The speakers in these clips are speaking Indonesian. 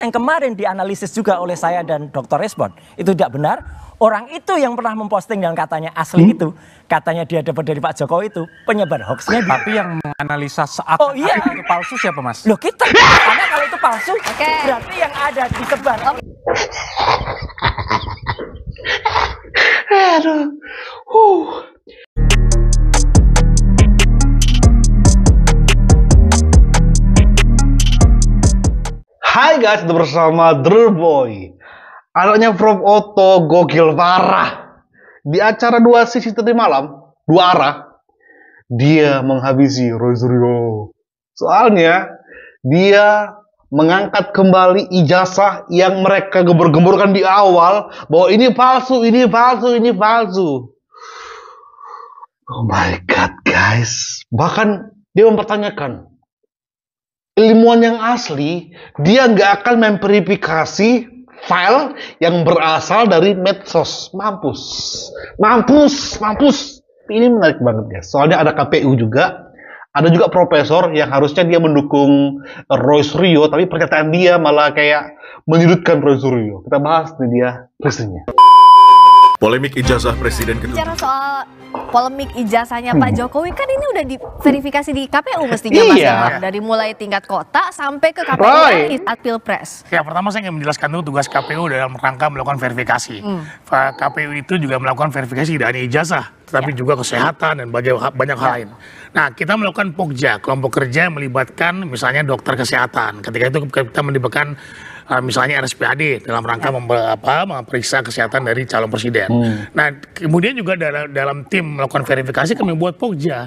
yang kemarin dianalisis juga oleh saya dan Dr. Respon, itu tidak benar. Orang itu yang pernah memposting dan katanya asli itu, katanya dia dapat dari Pak Jokowi itu penyebar hoaxnya. Tapi yang menganalisa seakan itu palsu siapa, Mas? Loh kita, karena kalau itu palsu, berarti yang ada disebar. Aduh. Hai guys, itu bersama Drboy. Anaknya Prof Otto gokil parah. Di acara 2 sisi tadi malam, 2 arah, dia menghabisi Roy Suryo. Soalnya, dia mengangkat kembali ijazah yang mereka gembur-gemburkan di awal, bahwa ini palsu, ini palsu, ini palsu. Oh my god guys. Bahkan dia mempertanyakan, ilmuwan yang asli, dia nggak akan memverifikasi file yang berasal dari medsos. Mampus. Ini menarik banget guys. Soalnya ada KPU juga, ada juga profesor yang harusnya dia mendukung Roy Suryo, tapi pernyataan dia malah kayak menyudutkan Roy Suryo. Kita bahas nih dia reasonnya. Polemik ijazah presiden kedua. Bicara soal polemik ijazahnya Pak Jokowi, kan ini udah diverifikasi di KPU mestinya Mas Ilham. Dari mulai tingkat kota sampai ke KPU RI saat Pilpres. Ya, pertama saya ingin menjelaskan dulu tugas KPU dalam rangka melakukan verifikasi. KPU itu juga melakukan verifikasi tidak hanya ijazah, tetapi juga kesehatan dan banyak hal lain. Nah, kita melakukan POKJA, kelompok kerja yang melibatkan misalnya dokter kesehatan. Ketika itu kita melibatkan misalnya RSPAD dalam rangka memeriksa kesehatan dari calon presiden. Nah, kemudian juga dalam tim melakukan verifikasi kami buat POKJA.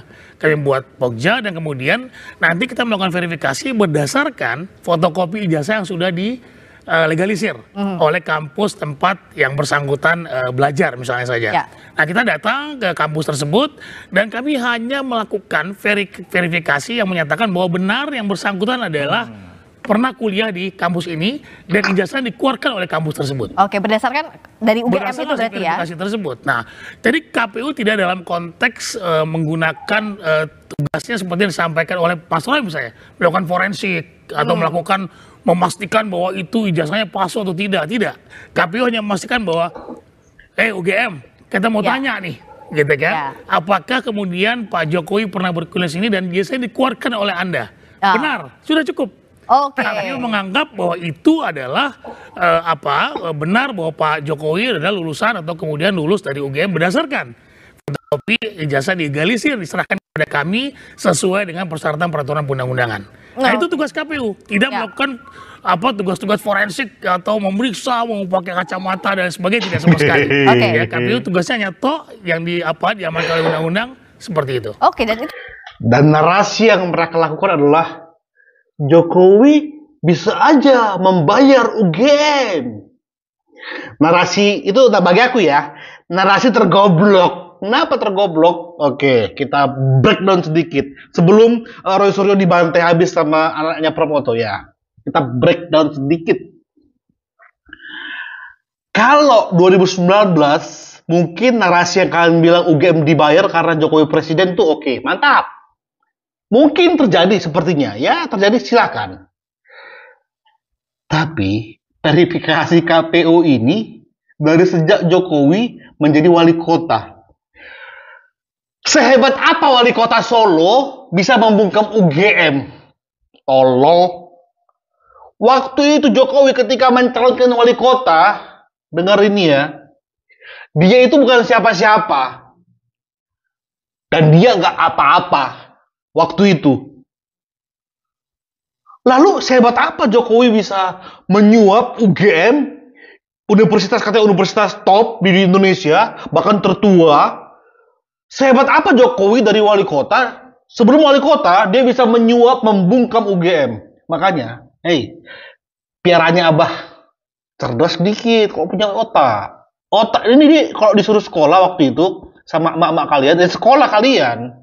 Dan kemudian nanti kita melakukan verifikasi berdasarkan fotokopi ijazah yang sudah dilegalisir oleh kampus tempat yang bersangkutan belajar misalnya saja. Nah, kita datang ke kampus tersebut dan kami hanya melakukan verifikasi yang menyatakan bahwa benar yang bersangkutan adalah pernah kuliah di kampus ini dan ijazah dikeluarkan oleh kampus tersebut. Oke, berdasarkan dari UGM itu berarti ya? Tersebut. Nah, jadi KPU tidak dalam konteks menggunakan tugasnya seperti yang disampaikan oleh Mas Roy misalnya, melakukan forensik atau memastikan bahwa itu ijazahnya palsu atau tidak. Tidak. KPU hanya memastikan bahwa, UGM, kita mau tanya nih, gitu kan? Apakah kemudian Pak Jokowi pernah berkuliah sini dan ijazahnya dikeluarkan oleh Anda? Benar, sudah cukup. KPU menganggap bahwa itu adalah benar bahwa Pak Jokowi adalah lulusan atau kemudian lulus dari UGM berdasarkan fotokopi ijazah dilegalisir diserahkan kepada kami sesuai dengan persyaratan peraturan perundang-undangan. Nah, itu tugas KPU, tidak melakukan tugas-tugas forensik atau memeriksa, mau pakai kacamata dan sebagainya, tidak sama sekali. Ya, KPU tugasnya hanya yang diamankan oleh undang-undang seperti itu. Dan narasi yang mereka lakukan adalah Jokowi bisa aja membayar UGM. Narasi itu bagi aku ya, narasi tergoblok. Kenapa tergoblok? Oke, kita breakdown sedikit. Sebelum Roy Suryo dibantai habis sama anaknya Prof Otto ya. Kita breakdown sedikit. Kalau 2019 mungkin narasi yang kalian bilang UGM dibayar karena Jokowi presiden tuh oke, mantap. Mungkin terjadi sepertinya, ya terjadi silakan. Tapi verifikasi KPU ini dari sejak Jokowi menjadi wali kota. Sehebat apa wali kota Solo bisa membungkam UGM? Tolong. Waktu itu Jokowi ketika mencalonkan wali kota, dengar ini ya, dia itu bukan siapa-siapa. Dan dia nggak apa-apa. Waktu itu. Lalu sehebat apa Jokowi bisa menyuap UGM, katanya universitas top di Indonesia, bahkan tertua. Sehebat apa Jokowi dari wali kota, sebelum wali kota dia bisa menyuap, membungkam UGM. Makanya, piaranya Abah cerdas sedikit, kalau punya otak. Otak ini kalau disuruh sekolah waktu itu sama emak-emak kalian, sekolah kalian.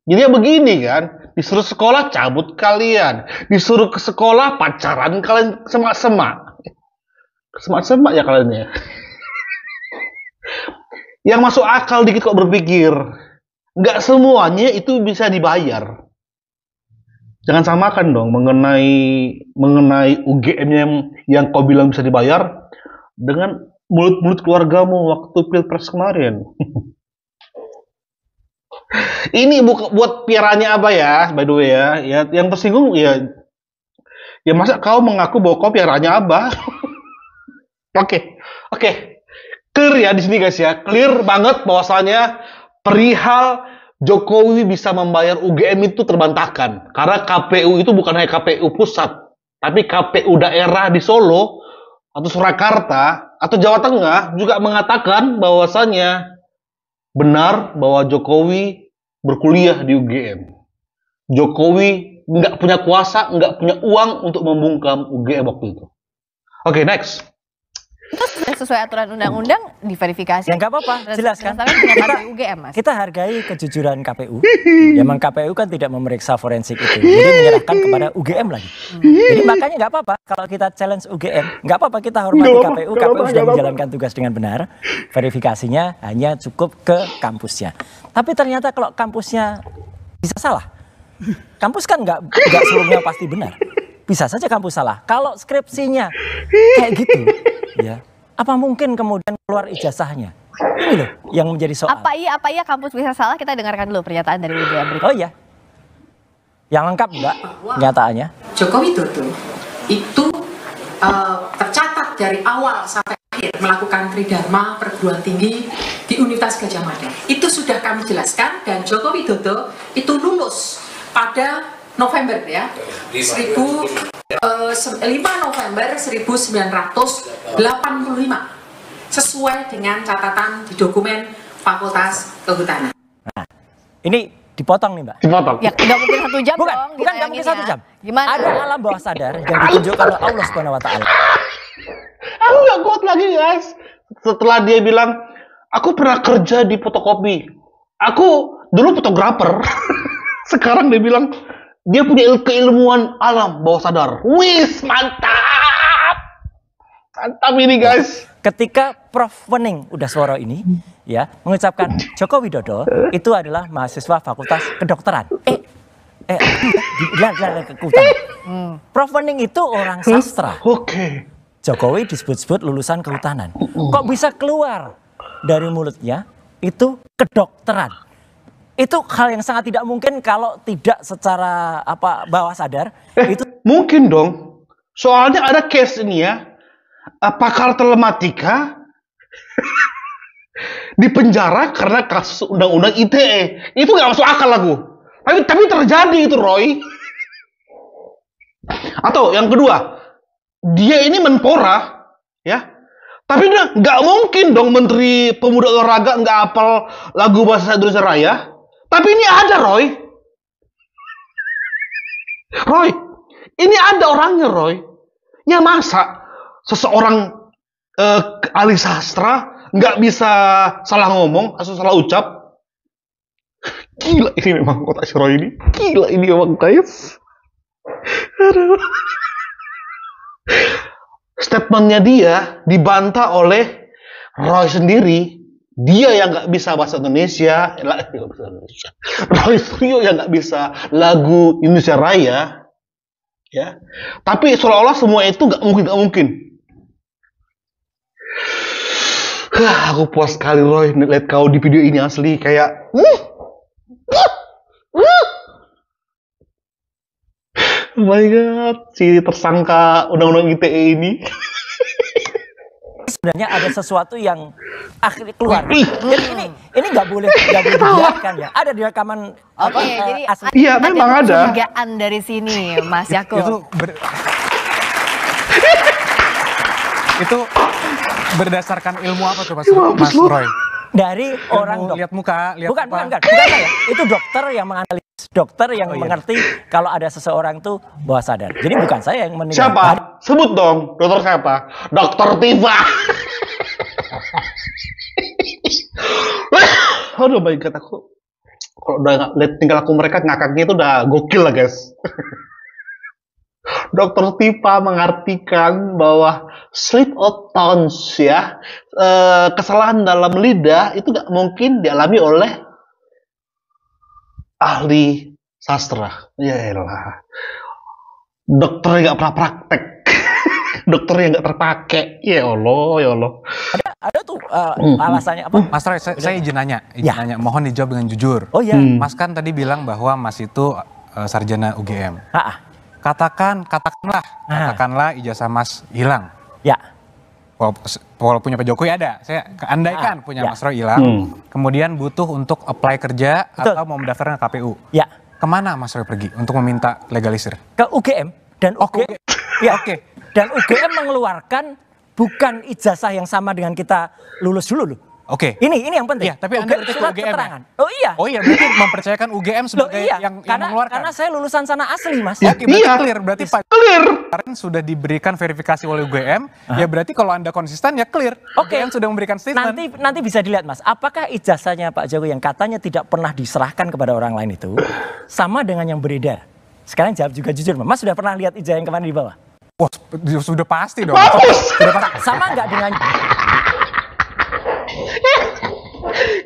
Jadi ya begini kan, disuruh sekolah cabut kalian, disuruh ke sekolah pacaran kalian semak-semak. Semak-semak ya kalian ya. Yang masuk akal dikit kok berpikir. Nggak semuanya itu bisa dibayar. Jangan samakan dong mengenai UGM yang kau bilang bisa dibayar dengan mulut-mulut keluargamu waktu Pilpres kemarin. Ini buat piaranya apa ya, by the way ya. Ya yang tersinggung ya masa kau mengaku bahwa kau piaranya Abah? Oke. Clear ya di sini guys ya. Clear banget bahwasanya perihal Jokowi bisa membayar UGM itu terbantahkan. Karena KPU itu bukan hanya KPU pusat, tapi KPU daerah di Solo atau Surakarta atau Jawa Tengah juga mengatakan bahwasanya benar bahwa Jokowi berkuliah di UGM. Jokowi nggak punya kuasa, nggak punya uang untuk membungkam UGM waktu itu. Oke, next. Itu sudah sesuai aturan undang-undang diverifikasi. Ya nggak apa-apa, jelaskan. Kita UGM, Mas. Kita hargai kejujuran KPU. Memang KPU kan tidak memeriksa forensik itu, jadi menyerahkan kepada UGM lagi. Jadi makanya nggak apa-apa kalau kita challenge UGM, nggak apa-apa, kita hormati KPU. KPU sudah menjalankan tugas dengan benar. Verifikasinya hanya cukup ke kampusnya. Tapi ternyata kalau kampusnya bisa salah, kampus kan nggak seluruhnya pasti benar. Bisa saja kampus salah. Kalau skripsinya kayak gitu, ya apa mungkin kemudian keluar ijazahnya? Ini loh yang menjadi soal. Apa iya kampus bisa salah? Kita dengarkan dulu pernyataan dari UGM berikut. Oh iya, yang lengkap enggak pernyataannya? Joko Widodo itu tercatat dari awal sampai akhir melakukan tridharma perguruan tinggi di Universitas Gadjah Mada. Itu sudah kami jelaskan, dan Joko Widodo itu lulus pada November ya, 5 November 1985, sesuai dengan catatan di dokumen Fakultas Kehutanan. Nah, ini dipotong nih Mbak. Dipotong. Ya nggak mungkin 1 jam Bukan, dong. bukan nggak mungkin 1 jam. Gimana? Ada alam bawah sadar yang ditunjukkan oleh Allah Subhanahu Wa Taala. Aku nggak kuat lagi guys. Setelah dia bilang, aku pernah kerja di fotokopi. Aku dulu fotografer. Sekarang dia bilang, dia punya keilmuan alam bawah sadar. Wis, mantap. Mantap ini guys. Ketika Prof. Wening Udasworo ini ya mengucapkan Joko Widodo itu adalah mahasiswa Fakultas Kedokteran. Prof. Wening itu orang sastra. Oke. Jokowi disebut-sebut lulusan kehutanan. Kok bisa keluar dari mulutnya itu kedokteran? Itu hal yang sangat tidak mungkin kalau tidak secara bawah sadar. Itu Mungkin dong. Soalnya ada case ini ya. Pakar telematika di penjara karena kasus undang-undang ITE. Itu nggak masuk akal aku. Tapi terjadi itu, Roy. Atau yang kedua, dia ini Menpora, ya. Tapi nggak mungkin dong Menteri Pemuda Olahraga nggak hafal lagu bahasa Indonesia Raya. Tapi ini ada, Roy. Roy, ini ada orangnya, Roy. Ya masa seseorang ahli sastra nggak bisa salah ngomong atau salah ucap? Gila ini memang kota si Roy ini. Gila ini memang guys. Aduh. Statementnya dia dibantah oleh Roy sendiri. Dia yang nggak bisa bahasa Indonesia, Roy Suryo yang nggak bisa lagu Indonesia Raya, ya. Tapi seolah-olah semua itu nggak mungkin. Aku puas sekali Roy lihat kau di video ini asli kayak. Oh my god, si tersangka undang-undang ITE ini. sebenarnya ada sesuatu yang akhirnya keluar. Jadi ini nggak boleh dibiarkan ya. Ada di rekaman jadi asli. Iya, memang ada. Kecurigaan dari sini, Mas Yakub. Itu berdasarkan ilmu apa tuh Mas Roy? Dari orang dokter. Lihat muka, lihat bukan apa? bukan saya. Itu dokter yang menganalisis, dokter yang mengerti kalau ada seseorang tuh bawah sadar. Jadi bukan saya yang menilai. Siapa? Sebut dong, dokter siapa? Dokter Tifa. Aduh, my god, aku kalau udah lihat tingkah laku mereka ngakaknya itu udah gokil lah guys. Dokter Tifa mengartikan bahwa slip of tongue ya, kesalahan dalam lidah itu nggak mungkin dialami oleh ahli sastra. Ya elah. Dokter nggak pernah praktek. Dokter yang nggak terpakai. Ya Allah, ya Allah. Ada tuh alasannya apa? Mas Roy, saya izin nanya, mohon dijawab dengan jujur. Oh iya. Mas kan tadi bilang bahwa Mas itu sarjana UGM. Katakanlah ijazah Mas hilang. Ya. Walaupun punya Pak Jokowi ada, saya andaikan punya Mas Roy hilang, kemudian butuh untuk apply kerja atau mau mendaftar ke KPU. Ya. Kemana Mas Roy pergi untuk meminta legalisir? Ke UGM dan UGM. Ya, oke. Dan UGM mengeluarkan bukan ijazah yang sama dengan kita lulus dulu loh. Oke. Ini yang penting. Iya, tapi Anda berarti ke surat UGM keterangan. ya? Oh iya. Oh iya, berarti mempercayakan UGM sebagai yang mengeluarkan. Karena saya lulusan sana asli, Mas. Oke, berarti clear. Berarti Pak Clear. kemarin sudah diberikan verifikasi oleh UGM, ya berarti kalau Anda konsisten ya clear. Oke. UGM sudah memberikan statement. Nanti bisa dilihat, Mas. Apakah ijazahnya Pak Jokowi yang katanya tidak pernah diserahkan kepada orang lain itu sama dengan yang beredar? Sekarang jawab juga jujur, Mas sudah pernah lihat ijazah yang kemarin di bawah? Wah, sudah pasti dong. Sudah pasti. Sama nggak dengan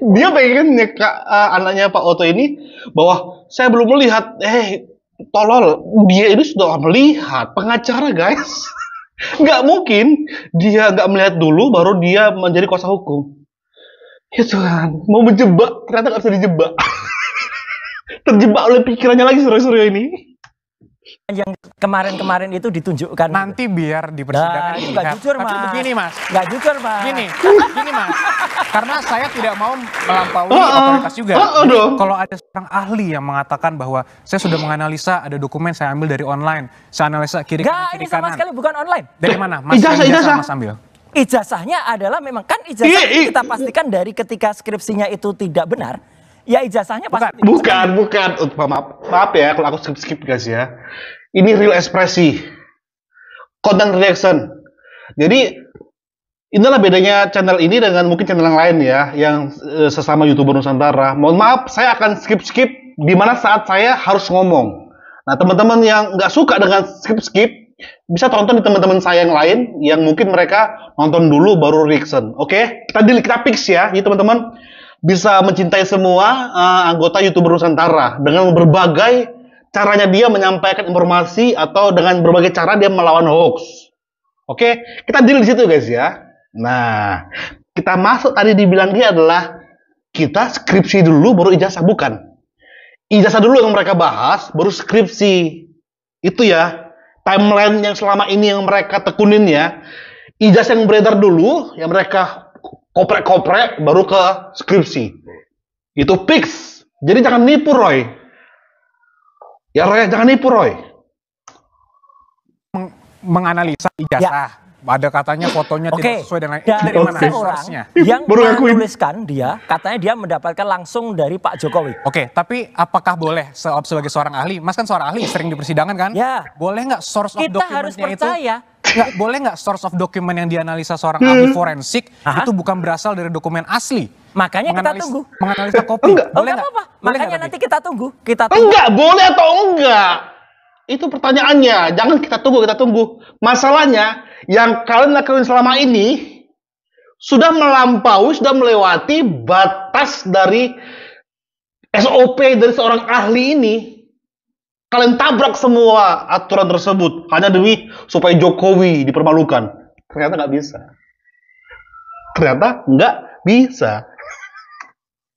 Dia pengen nyeka anaknya Pak Oto ini bahwa saya belum melihat. Tolol, dia ini sudah melihat, pengacara guys. Nggak mungkin dia nggak melihat dulu baru dia menjadi kuasa hukum. Ya Tuhan, mau menjebak ternyata nggak bisa dijebak. Terjebak oleh pikirannya lagi Suryo ini. yang kemarin-kemarin itu ditunjukkan. Nanti biar di persidangan itu nggak jujur, Mas. Tapi begini, Mas. Nggak jujur, Mas. Gini, Mas. Karena saya tidak mau melampaui otoritas juga. Jadi, kalau ada seorang ahli yang mengatakan bahwa saya sudah menganalisa ada dokumen saya ambil dari online, saya analisa kiri kanan kiri kanan. Ini sama sekali bukan online. Dari mana? Mas, ijazah. Mas ambil. Ijazahnya adalah memang kan ijazah kita pastikan dari ketika skripsinya itu tidak benar. Ya ijazahnya pasti bukan. Maaf ya kalau aku skip guys ya. Ini real ekspresi. Content reaction. Jadi inilah bedanya channel ini dengan mungkin channel yang lain ya, yang sesama YouTuber Nusantara. Mohon maaf, saya akan skip di mana saat saya harus ngomong. Nah, teman-teman yang nggak suka dengan skip bisa tonton di teman-teman saya yang lain yang mungkin mereka nonton dulu baru reaction. Oke? Kita fix ya, jadi teman-teman bisa mencintai semua anggota YouTuber Nusantara dengan berbagai caranya dia menyampaikan informasi atau dengan berbagai cara dia melawan hoax. Oke, kita deal di situ guys ya. Nah, kita masuk tadi dibilang dia adalah kita skripsi dulu baru ijazah, bukan. Ijazah dulu yang mereka bahas baru skripsi. Itu ya, timeline yang selama ini yang mereka tekunin ya. Ijazah yang beredar dulu yang mereka koprek-koprek baru ke skripsi. Itu fix. Jadi jangan nipu Roy. Ya Roy, jangan nipu Roy. Menganalisa ijazah. Ada katanya fotonya tidak sesuai dengan dari mana source-nya. Yang menuliskan dia, katanya dia mendapatkan langsung dari Pak Jokowi. Oke, tapi apakah boleh sebagai seorang ahli, Mas kan seorang ahli sering di persidangan kan? Ya. Boleh nggak source of dokumennya itu? Boleh nggak source of dokumen yang dianalisa seorang ahli forensik itu bukan berasal dari dokumen asli? Makanya kita tunggu. Menganalisa kopi. Boleh nggak? Makanya nanti kita tunggu. Enggak, boleh atau enggak? Itu pertanyaannya. Jangan kita tunggu. Masalahnya, yang kalian lakukan selama ini sudah melampaui, sudah melewati batas dari SOP dari seorang ahli ini. Kalian tabrak semua aturan tersebut hanya demi supaya Jokowi dipermalukan. Ternyata nggak bisa.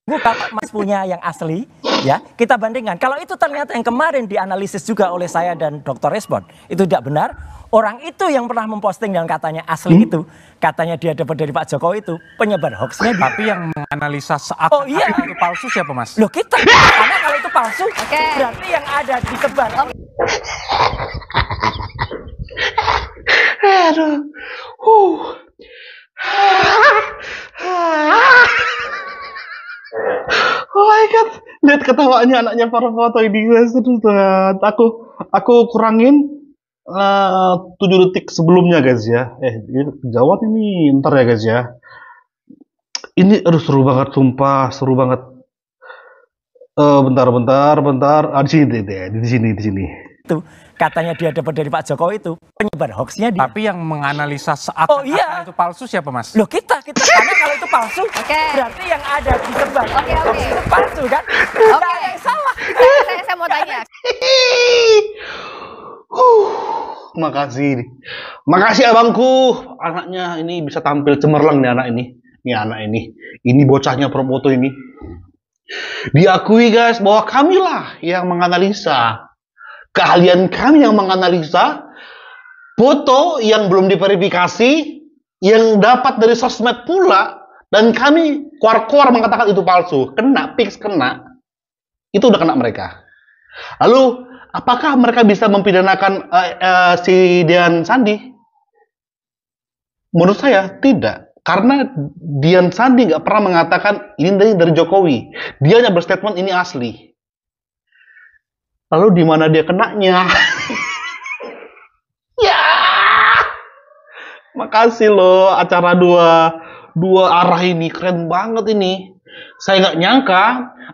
Kalau Mas punya yang asli, ya kita bandingkan. Kalau itu ternyata yang kemarin dianalisis juga oleh saya dan Dr. Respon, itu tidak benar. Orang itu yang pernah memposting dan katanya asli itu, katanya dia dapat dari Pak Jokowi itu penyebar hoaxnya. Tapi yang menganalisa seakan itu palsu siapa Mas? Loh kita, karena kalau itu palsu, berarti yang ada disebar. Aduh. Oh my god, lihat ketawanya anaknya para foto ini guys. Aku kurangin 7 detik sebelumnya guys ya. Jawab ini ntar ya guys ya. Ini seru banget sumpah, seru banget. Bentar. Di sini. Itu katanya dia dapat dari Pak Jokowi itu penyebar hoaxnya dia. Tapi yang menganalisa seakan itu palsu siapa Mas? Loh kita karena kalau itu palsu berarti yang ada disebar. Itu palsu kan? Tidak ada yang salah. saya mau tanya. Makasih. Makasih abangku. Anaknya ini bisa tampil cemerlang nih anak ini. Ini bocahnya Prof Otto ini. Diakui guys bahwa kamilah yang menganalisa. Keahlian kami yang menganalisa foto yang belum diverifikasi, yang dapat dari sosmed pula, dan kami keluar mengatakan itu palsu. Kena, fix kena. Itu udah kena mereka. Lalu, apakah mereka bisa mempidanakan si Dian Sandi? Menurut saya, tidak. Karena Dian Sandi nggak pernah mengatakan ini dari Jokowi. Dia hanya berstatement ini asli. Lalu di mana dia kenanya? Ya, makasih loh acara dua arah ini keren banget ini. Saya nggak nyangka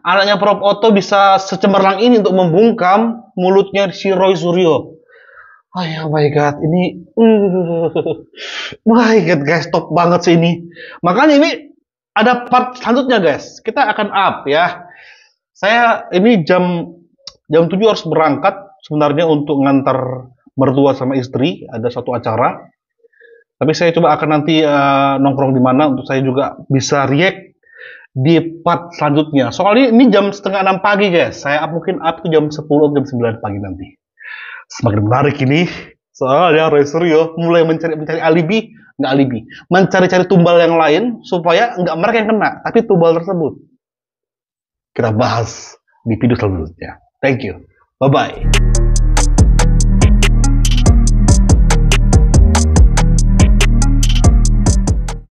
anaknya Prof Otto bisa secemerlang ini untuk membungkam mulutnya si Roy Suryo. Oh my god, ini my god guys, top banget sih ini. Makanya ini ada part selanjutnya guys. Kita akan up ya. Saya ini jam 7 harus berangkat sebenarnya untuk ngantar mertua sama istri, ada satu acara. Tapi saya coba akan nanti nongkrong di mana untuk saya juga bisa react di part selanjutnya. Soalnya ini jam 5:30 pagi guys. Saya mungkin up itu jam 10 atau jam 9 pagi nanti. Semakin menarik ini. Soalnya Roy Suryo mulai mencari mencari tumbal yang lain supaya nggak mereka yang kena, tapi tumbal tersebut kita bahas di video selanjutnya. Thank you. Bye-bye.